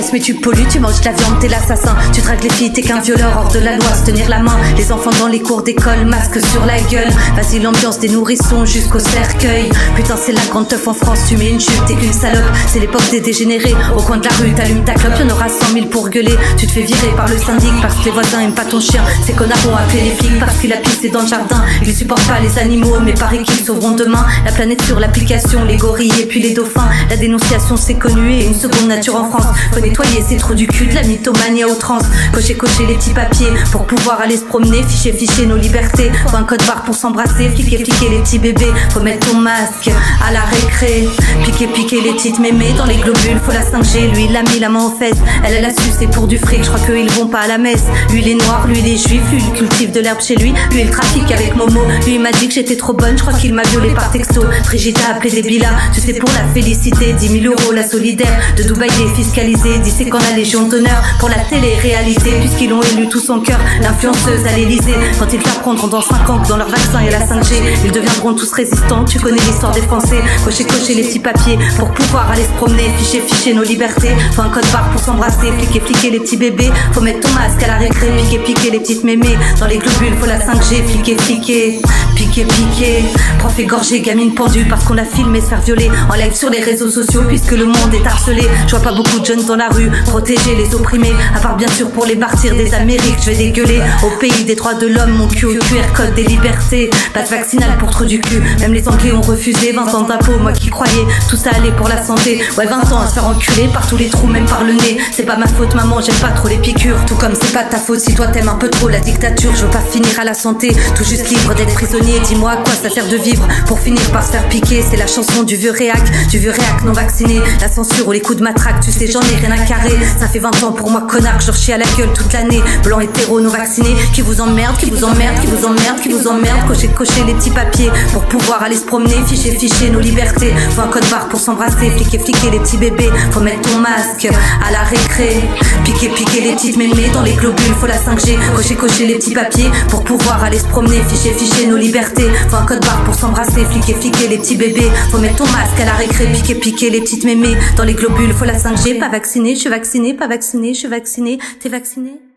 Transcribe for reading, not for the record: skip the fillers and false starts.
terroriste mais tu pollues, tu manges de la viande, t'es l'assassin. Tu dragues les filles, t'es qu'un violeur hors de la loi. Se tenir la main, les enfants dans les cours d'école, masque sur la gueule. Vas-y l'ambiance des nourrissons jusqu'au cercueil. Putain c'est la grande teuf en France, tu mets une jupe, t'es qu'une salope. C'est l'époque des dégénérés, au coin de la rue t'allumes ta clope. Y'en aura 100 000 pour gueuler, tu te fais virer par le syndic parce que les voisins aiment pas ton chien. Ces connards ont appelé les flics parce qu'il a pissé dans le jardin. Ils supportent pas les animaux mais paraît qu'ils sauveront demain la planète sur l'application, les gorilles et puis les dauphins. La dénonciation c'est connu et une seconde nature en France. Faut nettoyer, c'est trop du cul, de la mythomanie à outrance. Cocher les petits papiers pour pouvoir aller se promener. Ficher nos libertés. Faut un code barre pour s'embrasser. Fliquer les petits bébés. Faut mettre ton masque à la récré. Piquer les petites mémés dans les globules. Faut la 5G, lui il a mis la main aux fesses. Elle a su c'est pour du fric. Je crois qu'eux ils vont pas à la messe. Lui il est noir, lui il est juif. Lui il cultive de l'herbe chez lui. Lui il trafique avec Momo. Lui il m'a dit que j'étais trop bonne. Je crois qu'il m'a violé par texto. Brigitte a appelé des billas. Tu sais pour la félicité 10 000 € la solidaire. De Dubaï il est fiscalisé. Dit c'est quand la légion d'honneur. Pour la télé-réalité puisqu'ils l'ont élu tout son cœur. L'influenceuse à l'Elysée. Quand ils t'apprendront dans 5 ans que dans leur vaccin il y a la 5G, ils deviendront tous résistants. Tu connais l'histoire des Français. Cocher les petits papiers pour pouvoir aller se promener. Ficher nos libertés. Faut un code barre pour s'embrasser. Fliquer les petits bébés. Faut mettre ton masque à la récré. Piquer les petites mémés. Dans les globules faut la 5G. Piquer. Prof égorgé, gamine pendue parce qu'on l'a filmé se faire violer en live sur les réseaux sociaux puisque le monde est harcelé. Je vois pas beaucoup de jeunes dans la rue protéger les opprimés, à part bien sûr pour les martyrs des Amériques. Je vais dégueuler au pays des droits de l'homme, mon QR code des libertés. Passe vaccinal pour trop du cul, même les Anglais ont refusé 20 ans d'impôts, moi qui croyais tout ça allait pour la santé. Ouais 20 ans à se faire enculer par tous les trous, même par le nez. C'est pas ma faute maman, j'aime pas trop les piqûres. Tout comme c'est pas ta faute si toi t'aimes un peu trop la dictature. Je veux pas finir à la santé, tout juste libre d'être prisonnier. Dis-moi à quoi ça sert de vivre pour finir par se faire piquer. C'est la chanson du vieux réac non vacciné. La censure ou les coups de matraque, tu sais j'en ai rien à carrer. Ça fait 20 ans pour moi connard que je rechie à la gueule toute l'année. Blanc hétéro non vacciné, qui vous emmerde. Cocher les petits papiers pour pouvoir aller se promener. Ficher nos libertés. Faut un code barre pour s'embrasser. Fliquer les petits bébés. Faut mettre ton masque à la récré. Piquer les petites mémés dans les globules. Faut la 5G. Cocher les petits papiers pour pouvoir aller se promener. Ficher nos libertés. Faut un code barre pour s'embrasser. Fliquer les petits bébés. Faut mettre ton masque à la récré. Piquer les petites mémés dans les globules. Faut la 5G. Pas vacciné, je suis vacciné, pas vacciné, je suis vacciné. T'es vacciné?